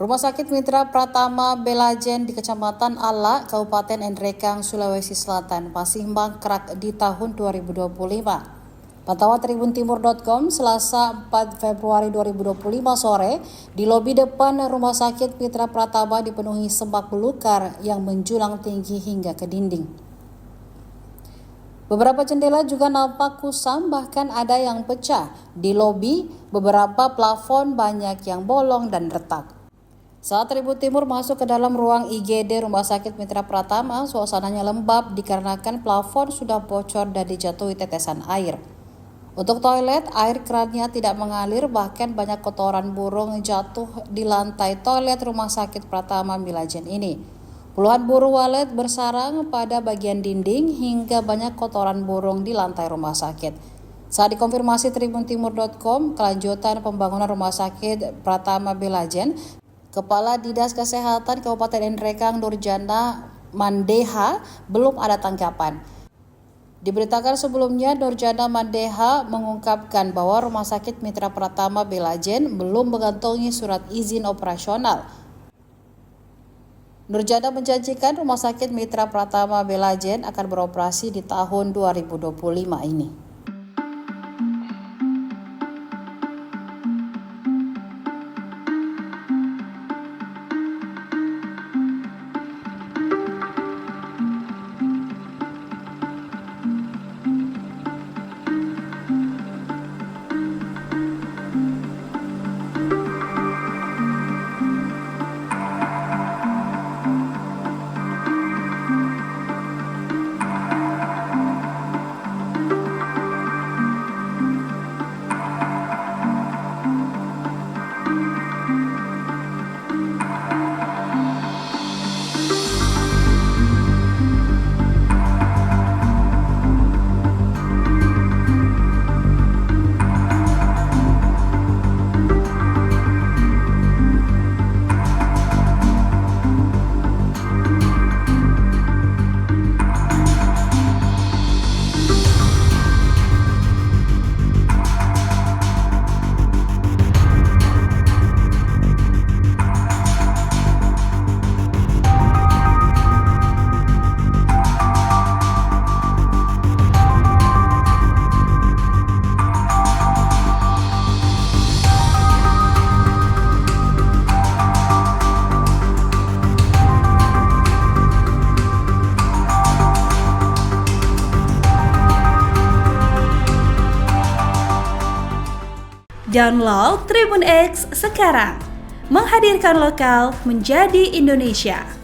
Rumah Sakit Mitra Pratama Belajen di Kecamatan Ala, Kabupaten Nrekang, Sulawesi Selatan masih mangkrak di tahun 2025. Pantauan tribuntimur.com Selasa 4 Februari 2025 sore, di lobi depan Rumah Sakit Mitra Pratama dipenuhi semak belukar yang menjulang tinggi hingga ke dinding. Beberapa jendela juga nampak kusam, bahkan ada yang pecah. Di lobi, beberapa plafon banyak yang bolong dan retak. Saat Tribun Timur masuk ke dalam ruang IGD Rumah Sakit Mitra Pratama, suasananya lembab dikarenakan plafon sudah bocor dan dijatuhi tetesan air. Untuk toilet, air kerannya tidak mengalir, bahkan banyak kotoran burung jatuh di lantai toilet Rumah Sakit Pratama Belajen ini. Puluhan burung walet bersarang pada bagian dinding hingga banyak kotoran burung di lantai rumah sakit. Saat dikonfirmasi tribuntimur.com, kelanjutan pembangunan Rumah Sakit Pratama Belajen, Kepala Dinas Kesehatan Kabupaten Nrekang Nurjana Mandeha belum ada tanggapan. Diberitakan sebelumnya, Nurjana Mandeha mengungkapkan bahwa Rumah Sakit Mitra Pratama Belajen belum mengantongi surat izin operasional. Nurjana menjanjikan Rumah Sakit Mitra Pratama Belajen akan beroperasi di tahun 2025 ini. Download Tribun X sekarang, menghadirkan lokal menjadi Indonesia.